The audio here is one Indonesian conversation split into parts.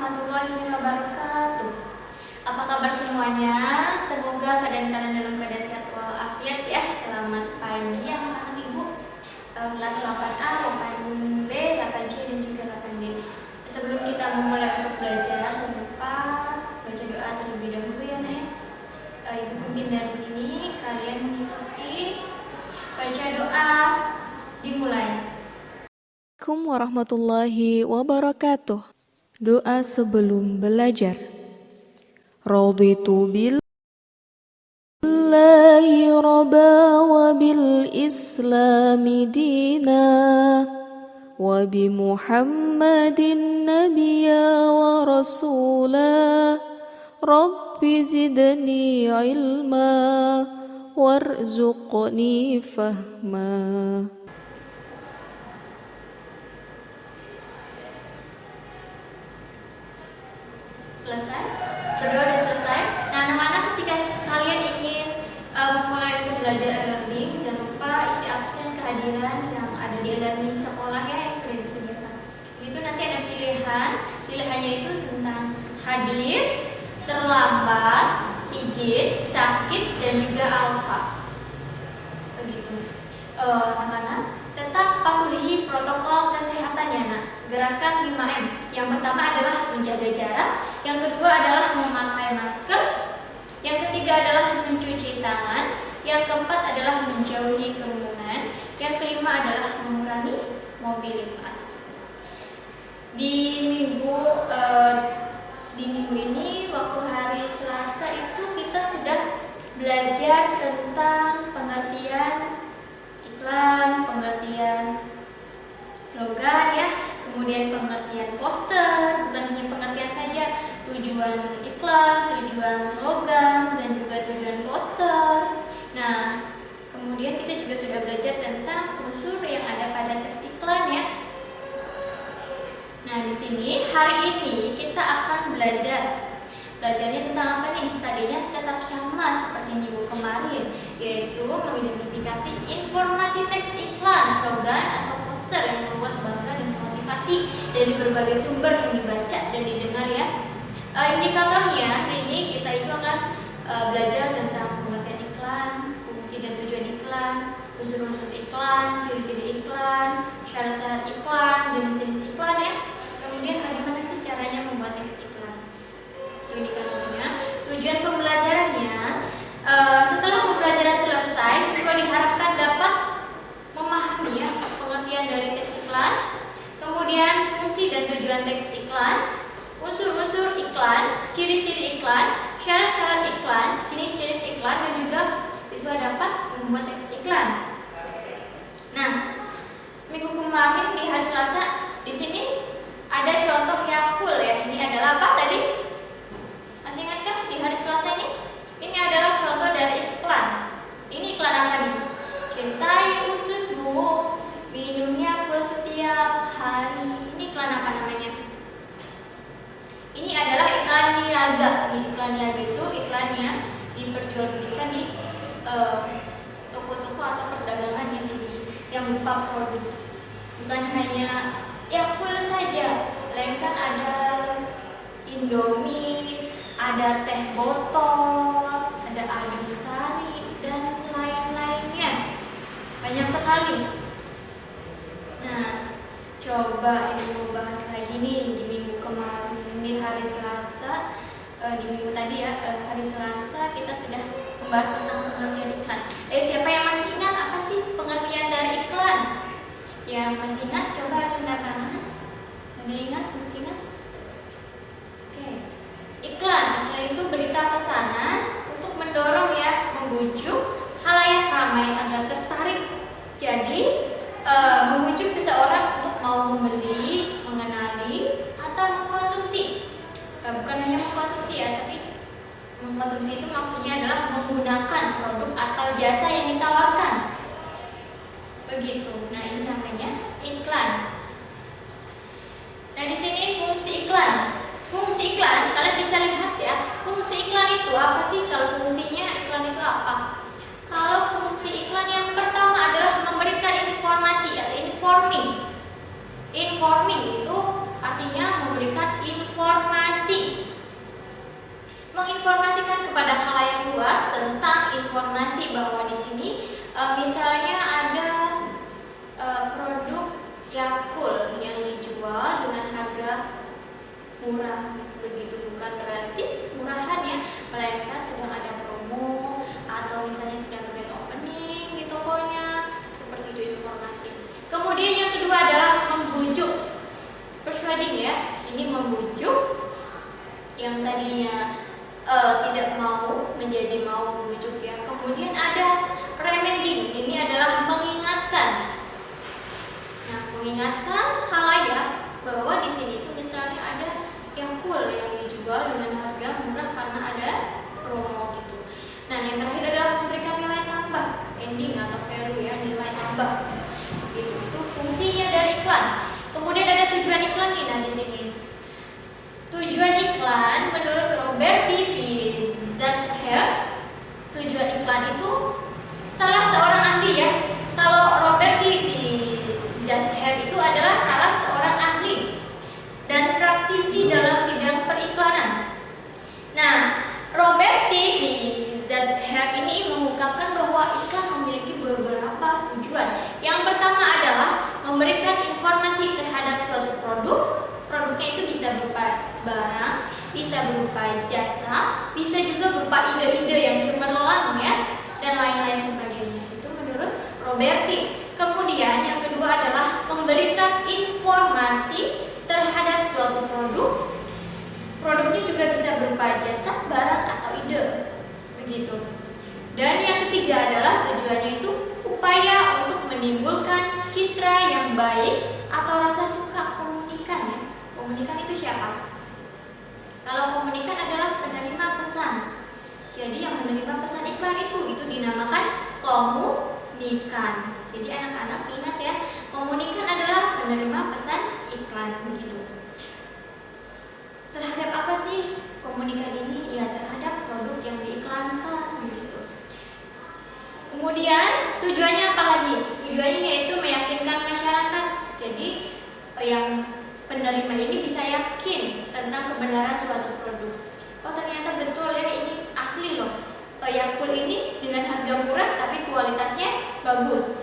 warahmatullahi wabarakatuh. Apa kabar semuanya? Semoga keadaan kalian dalam keadaan sehat walafiat ya. Selamat pagi anak-anak ibu kelas 8A, 8B, 8C dan juga 8D. Sebelum kita memulai untuk belajar, jangan lupa baca doa terlebih dahulu ya Nek. Ibu pimpin dari sini, kalian mengikuti baca doa, dimulai. Assalamualaikum warahmatullahi wabarakatuh. Doa sebelum belajar. Raditu billahi rabba wa bil islami dina wa bi Muhammadin nabiyya wa rasula. Rabbi zidni ilma warzuqni fahma. Selesai? Berdoa udah selesai? Nah anak-anak ketika kalian ingin memulai untuk belajar e-learning, jangan lupa isi absen kehadiran yang ada di e-learning sekolah ya, yang sudah disediakan. Di situ nanti ada pilihannya itu tentang hadir, terlambat, izin, sakit, dan juga alfa. Begitu. Anak-anak tetap patuhi protokol kesehatan ya nak. Gerakan 5M. Yang pertama adalah menjaga jarak, yang kedua adalah memakai masker, yang ketiga adalah mencuci tangan, yang keempat adalah menjauhi kerumunan, yang kelima adalah mengurangi mobilitas. Di minggu ini waktu hari Selasa itu kita sudah belajar tentang pengertian iklan, pengertian slogan ya, kemudian pengertian poster, bukan hanya pengertian saja, tujuan iklan, tujuan slogan, dan juga tujuan poster. Nah, kemudian kita juga sudah belajar tentang unsur yang ada pada teks iklan ya. Nah, di sini hari ini kita akan belajarnya tentang apa nih? Tadinya tetap sama seperti minggu kemarin, yaitu mengidentifikasi informasi teks iklan, slogan atau poster yang membuat bangga dan motivasi dari berbagai sumber yang dibaca dan didengar ya. Indikatornya hari ini kita itu akan belajar tentang pengertian iklan, fungsi dan tujuan iklan, unsur-unsur iklan, ciri-ciri iklan, syarat-syarat iklan, jenis-jenis iklan ya. Kemudian bagaimana sih caranya membuat teks iklan. Itu indikatornya. Tujuan pembelajarannya, setelah pembelajaran selesai, siswa diharapkan dapat memahami ya pengertian dari teks iklan, kemudian fungsi dan tujuan teks iklan, unsur-unsur iklan, ciri-ciri iklan, syarat-syarat iklan, jenis-jenis iklan, dan juga siswa dapat membuat teks iklan. Nah, minggu kemarin di hari Selasa di sini ada contoh yang cool ya. Ini adalah apa tadi? Masih ingat kan di hari Selasa ini? Ini adalah contoh dari iklan. Ini iklan apa nih? Cintai ususmu, minumnya pun setiap hari. Ini iklan apa namanya? Ini adalah iklan niaga. Ini iklan niaga itu iklan yang diperjualbelikan di toko-toko atau perdagangan yang berupa produk. Bukan hanya ya cool saja, melainkan ada Indomie, ada teh botol, ada air sari dan lain-lainnya. Banyak sekali. Nah, coba ibu bahas lagi nih di minggu kemarin di hari Selasa, di minggu tadi ya, hari Selasa kita sudah membahas tentang pengertian iklan. Siapa yang masih ingat apa sih pengertian dari iklan? Yang masih ingat coba angkat tangan. Ada yang ingat? Masih ingat? Oke. Iklan itu berita pesanan untuk mendorong ya, membujuk khalayak ramai agar tertarik. Jadi membujuk seseorang untuk mau membeli, mengenali, atau mengkonsumsi. Bukan hanya mengkonsumsi ya, tapi mengkonsumsi itu maksudnya adalah menggunakan produk atau jasa yang ditawarkan. Begitu. Nah, ini namanya iklan. Nah, di sini fungsi iklan. Fungsi iklan, kalian bisa lihat ya. Fungsi iklan itu apa sih? Kalau fungsinya iklan itu apa? Kalau fungsi iklan yang pertama adalah memberikan informasi atau informing. Informing itu artinya memberikan informasi menginformasikan kepada khalayak luas tentang informasi bahwa di sini misalnya ada produk Yakult yang dijual dengan harga murah, begitu, bukan berarti murahan ya, melainkan sedang ada promo atau misalnya sedang grand opening di tokonya, seperti itu informasi. Kemudian yang kedua adalah membujuk, persuading ya, ini membujuk yang tadinya tidak mau menjadi mau, membujuk ya. Kemudian ada reminding, ini adalah mengingatkan. Nah, mengingatkan khalayak bahwa di sini itu misalnya ada Yakult yang dijual dengan harga murah karena ada promo gitu. Nah, yang terakhir adalah memberikan nilai tambah, ending atau value ya, nilai tambah. Gitu. Itu fungsinya dari iklan. Kemudian ada tujuan iklan nih, nah di sini. Tujuan iklan menurut Robert T. Zachar, tujuan iklan itu salah seorang ahli ya. Kalau Robert T. Zachar itu adalah salah seorang ahli dan praktisi dalam bidang periklanan. Nah, Robert T. Zachar ini mengungkapkan bahwa iklan memiliki beberapa tujuan. Yang pertama adalah memberikan informasi terhadap suatu produk. Produknya itu bisa berupa barang, bisa berupa jasa, bisa juga berupa ide-ide yang cemerlang ya, dan lain-lain sebagainya. Itu menurut Robert T. Kemudian yang kedua adalah memberikan informasi terhadap suatu produk. Produknya juga bisa berupa jasa, barang, atau ide, begitu. Dan yang ketiga adalah tujuannya itu upaya untuk menimbulkan citra yang baik atau rasa suka komunikan ya. Komunikan itu siapa? Kalau komunikan adalah penerima pesan. Jadi yang menerima pesan iklan itu dinamakan komunikan. Jadi anak-anak ingat ya, komunikan adalah penerima pesan iklan, begitu. Terhadap apa sih komunikan ini? Ya, terhadap produk yang diiklankan, begitu. Kemudian tujuannya apa lagi? Tujuannya yaitu meyakinkan masyarakat. Jadi yang penerima ini bisa yakin tentang kebenaran suatu produk. Oh, ternyata betul ya, ini asli loh. Yakult ini dengan harga murah tapi kualitasnya bagus.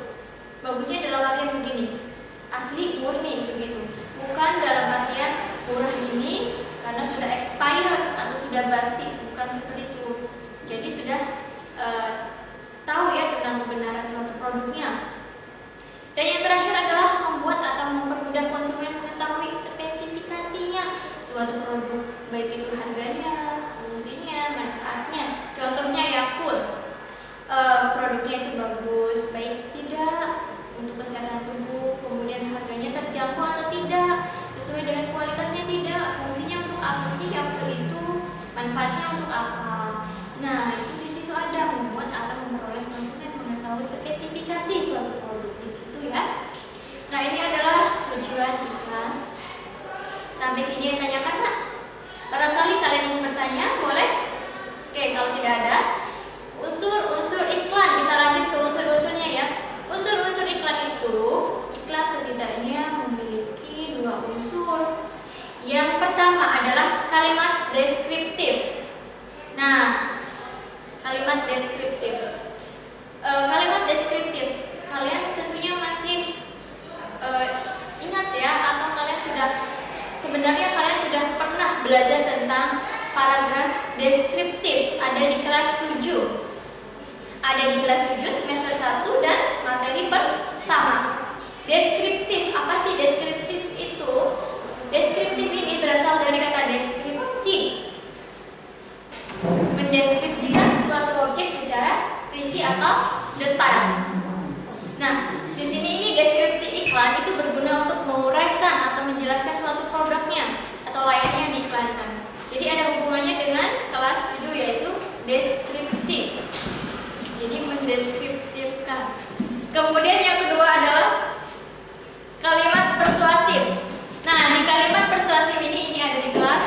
Bagusnya dalam artian begini, asli murni begitu. Bukan dalam artian murah ini karena sudah expired atau sudah basi, bukan seperti itu. Jadi sudah tahu ya tentang kebenaran suatu produknya. Dan yang terakhir adalah membuat atau mempermudah konsumen mengetahui spesifikasinya suatu produk, baik itu harganya, fungsinya, manfaatnya. Contohnya Yakult, produknya itu bagus, baik tidak untuk kesehatan tubuh, kemudian harganya terjangkau atau tidak, sesuai dengan kualitasnya tidak, fungsinya untuk apa sih Yakult itu, manfaatnya untuk apa. Nah, itu di situ ada membuat atau memperoleh konsumen mengetahui spesifikasi suatu produk di situ ya. Nah, ini adalah tujuan iklan. Sampai sini yang tanyakan Pak? Barangkali kalian ingin bertanya, boleh? Oke, kalau tidak ada, unsur-unsur iklan, kita lanjut ke unsur-unsurnya ya. Unsur-unsur iklan itu, iklan setidaknya memiliki dua unsur. Yang pertama adalah kalimat deskriptif. Nah, kalimat deskriptif. Kalimat deskriptif, kalian tentunya masih ingat ya, atau kalian sebenarnya kalian sudah pernah belajar tentang paragraf deskriptif, ada di kelas 7. Ada di kelas 7 semester 1 dan materi pertama. Deskriptif, apa sih deskriptif itu? Deskriptif ini berasal dari kata deskripsi. Mendeskripsikan suatu objek secara rinci atau detail. Nah, di sini ini deskripsi iklan itu berguna untuk menguraikan atau menjelaskan suatu produknya atau layanan yang diiklankan. Jadi ada hubungannya dengan kelas 7 yaitu deskripsi. Jadi mendeskriptifkan. Kemudian yang kedua adalah kalimat persuasif. Nah, di kalimat persuasif ini ada di kelas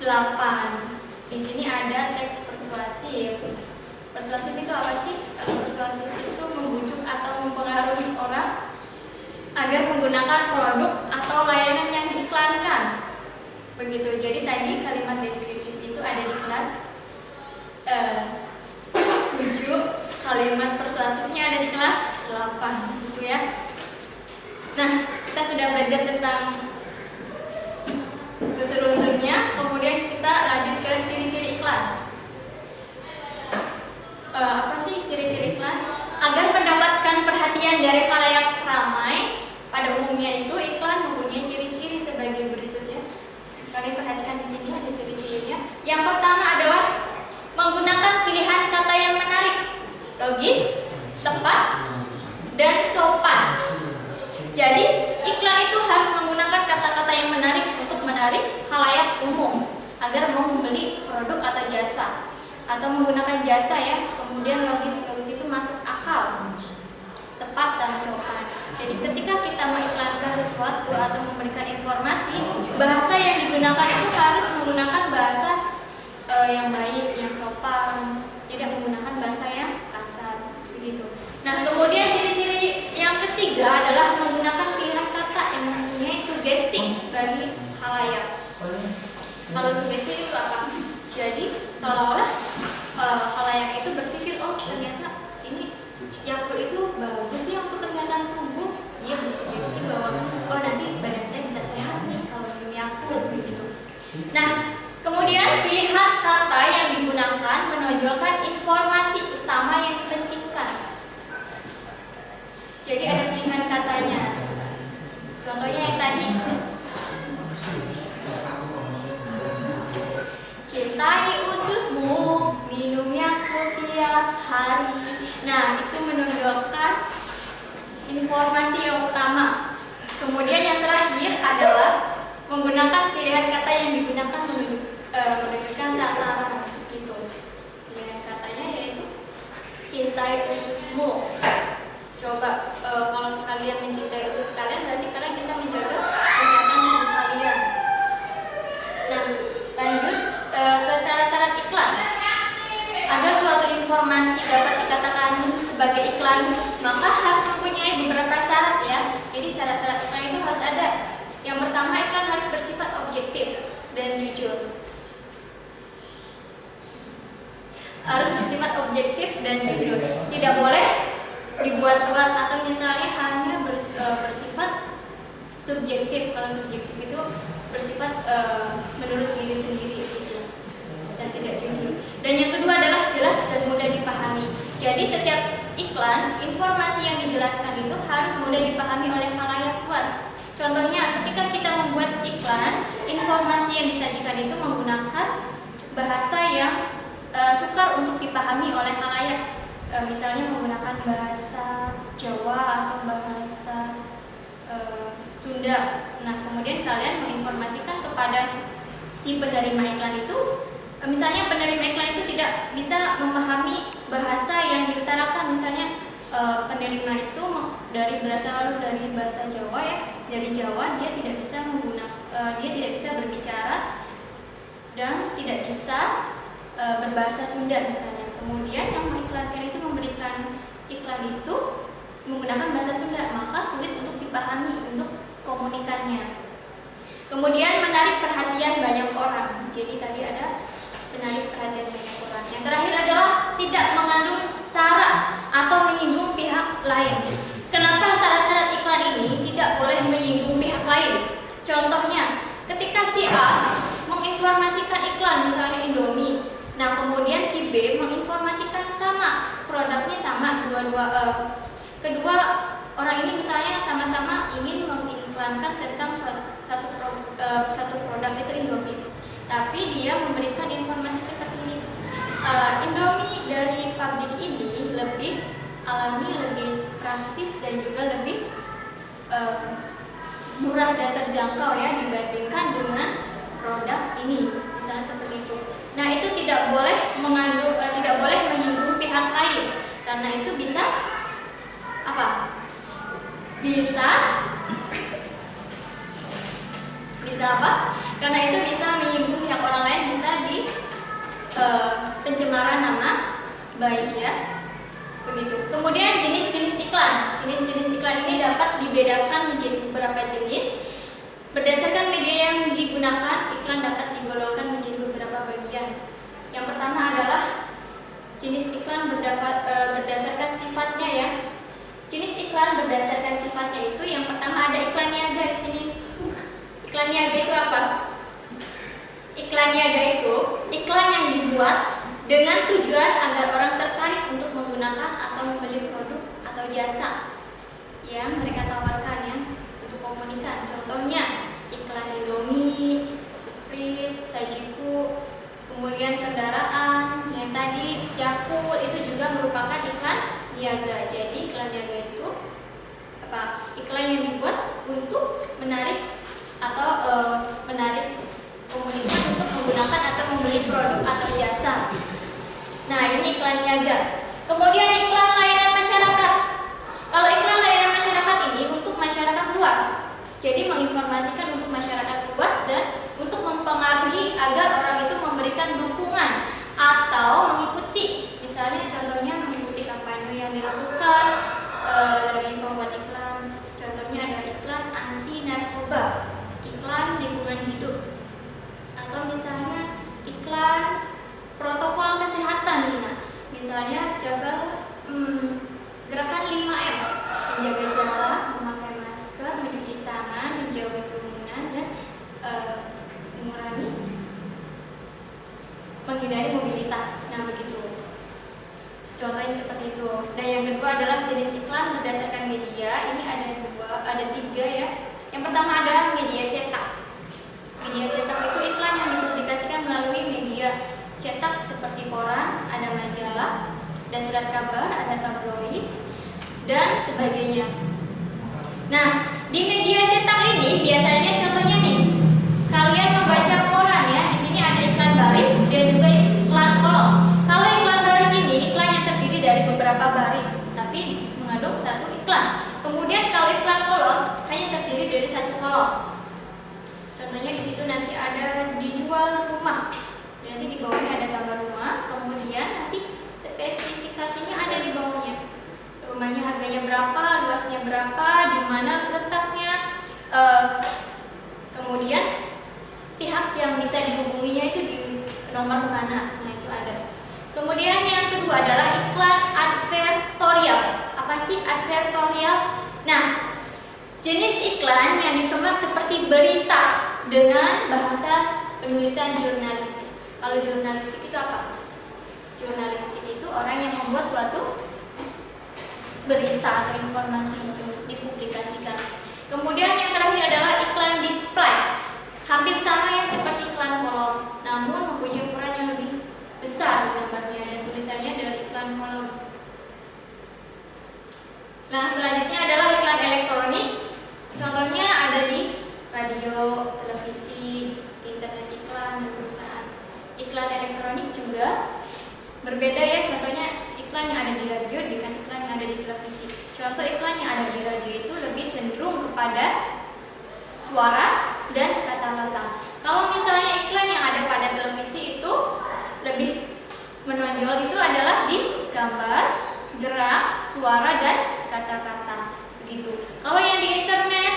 8. Di sini ada teks persuasif. Persuasif itu apa sih? Kalau persuasif itu membujuk atau mempengaruhi orang agar menggunakan produk atau layanan yang diiklankan. Begitu. Jadi tadi kalimat deskriptif itu ada di kelas eh, 7 kalimat persuasifnya ada di kelas 8 gitu ya. Nah, kita sudah belajar tentang unsur-unsurnya, kemudian kita lanjut ke ciri-ciri iklan. Apa sih ciri-ciri iklan? Agar mendapatkan perhatian dari khalayak ramai, pada umumnya itu iklan mempunyai ciri-ciri sebagai berikut ya. Kalian perhatikan di sini ada ciri-cirinya. Yang pertama adalah menggunakan pilihan kata yang menarik, logis, tepat, dan sopan. Jadi iklan itu harus menggunakan kata-kata yang menarik untuk menarik khalayak umum agar mau membeli produk atau jasa, atau menggunakan jasa ya. Kemudian logis itu masuk akal, tepat, dan sopan. Jadi ketika kita mengiklankan sesuatu atau memberikan informasi, bahasa yang digunakan itu harus menggunakan bahasa yang baik, yang sopan, tidak menggunakan bahasa yang kasar begitu. Nah, kemudian ciri-ciri yang ketiga adalah menggunakan pilihan kata yang mempunyai sugesti bagi khalayak. Kalau sugesti itu apa? Jadi seolah-olah khalayak itu berpikir, oh ternyata ini Yakult itu bagus ya untuk kesehatan tubuh. Dia bersugesti bahwa oh nanti badan saya bisa sehat nih kalau minum Yakult begitu. Nah, kemudian pilihan kata yang digunakan menonjolkan informasi utama yang dipentingkan. Jadi ada pilihan katanya. Contohnya yang tadi, cintai ususmu, minum Yakult tiap hari. Nah, itu menonjolkan informasi yang utama. Kemudian yang terakhir adalah menggunakan pilihan kata yang digunakan menunjukkan sasaran gitu. Pilihan katanya yaitu cintai ususmu. Coba kalau kalian mencintai usus kalian, berarti kalian bisa menjaga kesehatan tubuh kalian. Nah, lanjut ke syarat-syarat iklan. Agar suatu informasi dapat dikatakan sebagai iklan, maka harus mempunyai beberapa syarat ya. Jadi syarat-syarat iklan itu harus ada. Yang pertama, iklan harus bersifat objektif dan jujur. Harus bersifat objektif dan jujur. Tidak boleh dibuat-buat atau misalnya hanya bersifat subjektif. Kalau subjektif itu bersifat menurut diri sendiri gitu, dan tidak jujur. Dan yang kedua adalah jelas dan mudah dipahami. Jadi setiap iklan, informasi yang dijelaskan itu harus mudah dipahami oleh khalayak luas. Contohnya ketika kita membuat iklan, informasi yang disajikan itu menggunakan bahasa yang sukar untuk dipahami oleh khalayak. Misalnya menggunakan bahasa Jawa atau bahasa Sunda. Nah, kemudian kalian menginformasikan kepada si penerima iklan itu, misalnya penerima iklan itu tidak bisa memahami bahasa yang diutarakan. Misalnya penerima itu berasal dari bahasa Jawa ya, dari Jawa, dia tidak bisa dia tidak bisa berbicara dan tidak bisa berbahasa Sunda misalnya. Kemudian yang mengiklankan itu memberikan iklan itu menggunakan bahasa Sunda, maka sulit untuk dipahami untuk komunikannya. Kemudian menarik perhatian banyak orang. Jadi tadi ada menarik perhatian banyak orang. Yang terakhir adalah tidak mengandung sara atau menyinggung pihak lain. Kenapa syarat-syarat iklan ini tidak boleh menyinggung pihak lain? Contohnya, ketika si A menginformasikan iklan misalnya Indomie, nah kemudian si B menginformasikan sama, produknya sama, kedua orang ini misalnya sama-sama ingin mengiklankan tentang satu produk itu Indomie, tapi dia memberikan informasi seperti ini. Indomie dari pabrik ini lebih alami, lebih praktis, dan juga lebih murah dan terjangkau ya dibandingkan dengan produk ini, misalnya seperti itu. Nah, itu tidak boleh tidak boleh menyinggung pihak lain, karena itu bisa apa? Bisa apa? Karena itu bisa menyinggung pihak orang lain, bisa di pencemaran nama baik ya. Begitu. Kemudian jenis-jenis iklan. Jenis-jenis iklan ini dapat dibedakan menjadi beberapa jenis. Berdasarkan media yang digunakan, iklan dapat digolongkan menjadi beberapa bagian. Yang pertama adalah jenis iklan berdasarkan sifatnya ya. Jenis iklan berdasarkan sifatnya itu yang pertama ada iklan niaga di sini. Iklan niaga itu apa? Iklan niaga itu iklan yang dibuat dengan tujuan agar orang tertarik untuk menggunakan atau membeli produk atau jasa yang mereka tawarkan ya untuk komunikan. Contohnya iklan Indomie, Sprite, Sajiku, kemudian kendaraan yang tadi Yakult, itu juga merupakan iklan niaga. Jadi iklan niaga itu apa? Iklan yang dibuat untuk menarik atau menarik komunikan untuk menggunakan atau membeli produk atau jasa. Nah, ini iklan niaga. Kemudian iklan layanan masyarakat. Kalau iklan layanan masyarakat ini untuk masyarakat luas. Jadi menginformasikan untuk masyarakat luas dan untuk mempengaruhi agar orang itu memberikan dukungan atau mengikuti. Misalnya contohnya mengikuti kampanye yang dilakukan dari pembuat iklan. Contohnya ada iklan anti narkoba, iklan lingkungan hidup, atau misalnya iklan protokol kesehatan nih. Nah, misalnya jaga gerakan 5M, menjaga jarak, memakai masker, mencuci tangan, menjauhi kerumunan, dan menghindari mobilitas. Nah, begitu. Contohnya seperti itu. Dan yang kedua adalah jenis iklan berdasarkan media. Ini ada tiga ya. Yang pertama ada media cetak. Media cetak itu iklan yang dipublikasikan melalui media cetak seperti koran, ada majalah, ada surat kabar, ada tabloid, dan sebagainya. Nah, di media cetak ini biasanya contohnya nih, kalian membaca koran ya. Di sini ada iklan baris dan juga iklan kolom. Kalau iklan baris ini iklan yang terdiri dari beberapa baris, tapi mengandung satu iklan. Kemudian kalau iklan kolom hanya terdiri dari satu kolom. Contohnya di situ nanti ada dijual rumah. Nanti di bawahnya ada gambar rumah, kemudian nanti spesifikasinya ada di bawahnya. Rumahnya harganya berapa, luasnya berapa, di mana letaknya, kemudian pihak yang bisa dihubunginya itu di nomor mana. Nah, itu ada. Kemudian yang kedua adalah iklan advertorial. Apa sih advertorial? Nah, jenis iklan yang dikemas seperti berita dengan bahasa penulisan jurnalistik. Kalau jurnalistik itu apa? Jurnalistik itu orang yang membuat suatu berita atau informasi untuk dipublikasikan. Kemudian yang terakhir adalah iklan display. Hampir sama ya seperti iklan kolom, namun mempunyai ukuran yang lebih besar gambarnya dan tulisannya dari iklan kolom. Nah, selanjutnya adalah iklan elektronik. Contohnya ada di radio, televisi, internet iklan, dan perusahaan. Iklan elektronik juga berbeda ya, contohnya iklan yang ada di radio dengan iklan yang ada di televisi. Contoh iklan yang ada di radio itu lebih cenderung kepada suara dan kata-kata. Kalau misalnya iklan yang ada pada televisi itu lebih menonjol itu adalah di gambar, gerak, suara, dan kata-kata. Begitu. Kalau yang di internet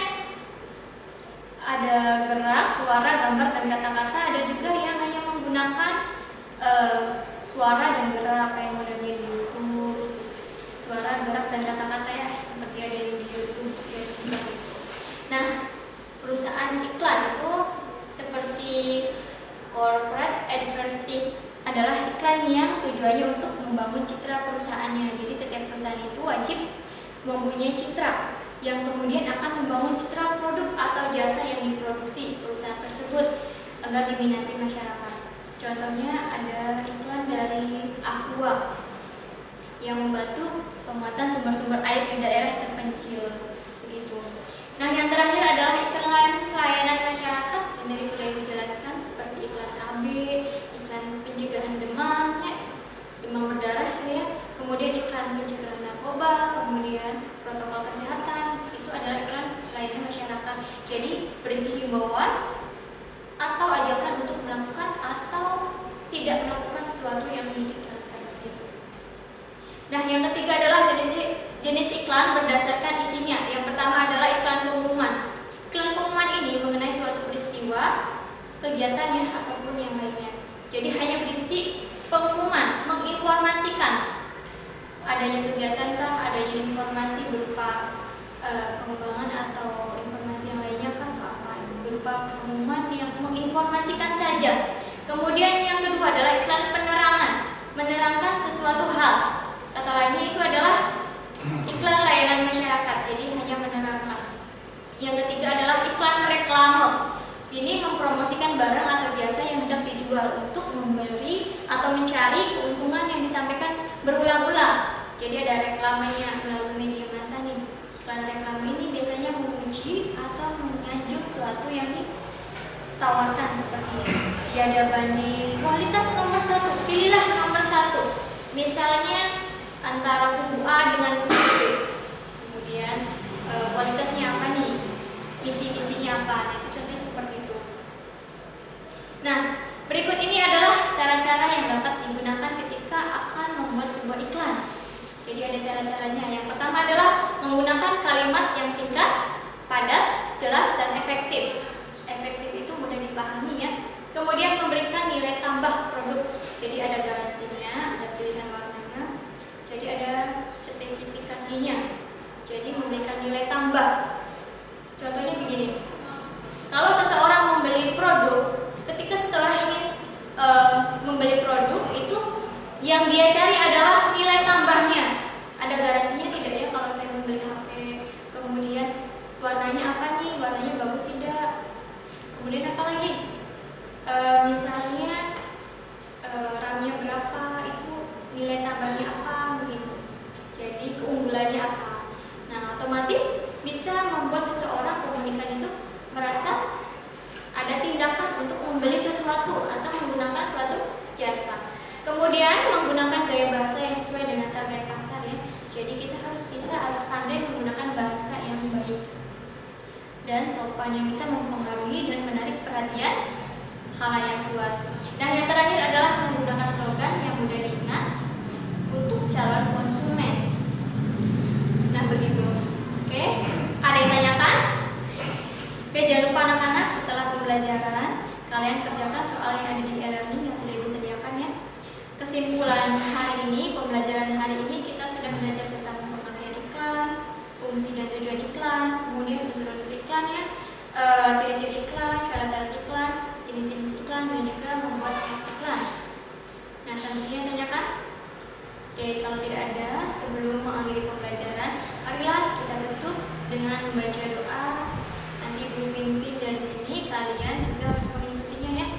ada gerak, suara, gambar, dan kata-kata. Ada juga yang hanya menggunakan suara dan gerak kayak modelnya di YouTube. Suara, gerak, dan kata-kata ya seperti ada di YouTube ya, seperti itu. Nah, perusahaan iklan itu seperti corporate advertising adalah iklan yang tujuannya untuk membangun citra perusahaannya. Jadi setiap perusahaan itu wajib mempunyai citra yang kemudian akan membangun citra produk atau jasa yang diproduksi perusahaan tersebut agar diminati masyarakat. Contohnya ada iklan dari Aqua yang membantu pemuatan sumber-sumber air di daerah terpencil. Begitu. Nah, yang terakhir adalah iklan pelayanan masyarakat yang tadi sudah Ibu jelaskan seperti iklan KB, iklan pencegahan demam, ya, demam berdarah itu ya. Kemudian iklan pencegahan narkoba, kemudian protokol kesehatan, itu adalah iklan pelayanan masyarakat. Jadi berisi himbauan atau ajakan untuk melakukan atau tidak melakukan sesuatu yang diiklankan gitu. Nah, yang ketiga adalah jenis iklan berdasarkan isinya. Yang pertama adalah iklan pengumuman. Iklan pengumuman ini mengenai suatu peristiwa, kegiatannya ataupun yang lainnya. Jadi hanya berisi Pengumuman, menginformasikan adanya kegiatan kah, adanya informasi berupa pengembangan atau informasi yang lainnya kah atau apa, itu berupa pengumuman yang menginformasikan saja. Kemudian yang kedua adalah iklan penerangan, menerangkan sesuatu hal. Kata lainnya itu adalah iklan layanan masyarakat, jadi hanya menerangkan. Yang ketiga adalah iklan reklame. Ini mempromosikan barang atau jasa yang hendak dijual untuk memberi atau mencari keuntungan yang disampaikan berulang-ulang. Jadi ada reklamanya melalui media massa nih. Iklan reklame ini biasanya memuji atau menyanjung suatu yang ditawarkan seperti tiada banding, kualitas nomor 1, pilihlah nomor 1. Misalnya antara kubu A dengan kubu B. Kemudian kualitasnya apa nih? Isi-isinya apa? Nah, itu contohnya seperti itu. Nah, berikut ini adalah cara-cara yang dapat digunakan ketika akan membuat sebuah iklan. Jadi ada cara-caranya. Yang pertama adalah menggunakan kalimat yang singkat, padat, jelas, dan efektif. Efektif itu mudah dipahami ya. Kemudian memberikan nilai tambah produk. Jadi ada garansinya, ada pilihan warnanya. Jadi ada spesifikasinya. Jadi memberikan nilai tambah. Contohnya begini. Kalau seseorang membeli produk, ketika seseorang ingin membeli produk itu yang dia cari adalah nilai tambahnya. Ada garansinya tidak ya kalau saya membeli HP, kemudian warnanya apa nih, warnanya bagus tidak, kemudian apa lagi, misalnya RAM-nya berapa, itu nilai tambahnya apa, begitu. Jadi keunggulannya apa. Nah, otomatis bisa membuat seseorang komunikan itu merasa ada tindakan untuk membeli sesuatu atau menggunakan suatu jasa. Kemudian menggunakan gaya bahasa yang sesuai dengan target pasar ya. Jadi kita harus pandai menggunakan bahasa yang baik dan sopan yang bisa mempengaruhi dan menarik perhatian khalayak luas. Nah, yang terakhir adalah menggunakan slogan yang mudah diingat untuk calon konsumen. Nah, begitu. Oke, ada yang tanyakan? Oke, jangan lupa anak-anak setelah pembelajaran kalian kerjakan soal yang ada di e-learning yang sudah disediakan ya. Kesimpulan hari ini, pembelajaran hari ini kita sudah belajar tentang pengertian iklan, fungsi dan tujuan iklan, kemudian unsur-unsur iklan ya, ciri-ciri iklan, syarat-syarat iklan, jenis-jenis iklan, dan juga membuat teks iklan. Nah, sampai sini tanyakan? Oke, kalau tidak ada, sebelum mengakhiri pembelajaran, marilah kita tutup dengan membaca doa. Nanti guru pimpin dari sini, kalian juga harus mengikutinya ya.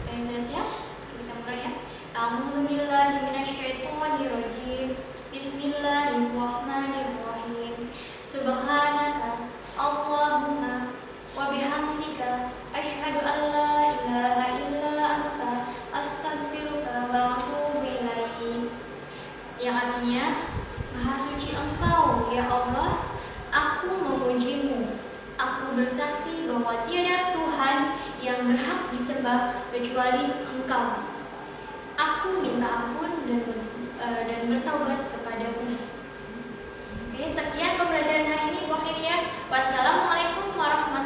Kalian sudah siap? Kita mulai ya. A'udzubillahi minasyaitonirrajim. Bismillahirrahmanirrahim. Subhanaka Allahumma wa bihamdika asyhadu an la ilaha illa anta astaghfiruka wa atubu ilaik. Yang artinya, Maha suci Engkau ya Allah, aku memujimu. Aku bersaksi bahwa tiada Tuhan yang berhak disembah kecuali Engkau. Aku minta ampun dan bertaubat kepadamu. Oke, sekian pembelajaran hari ini Bu Khairia. Wassalamualaikum warahmatullahi wabarakatuh.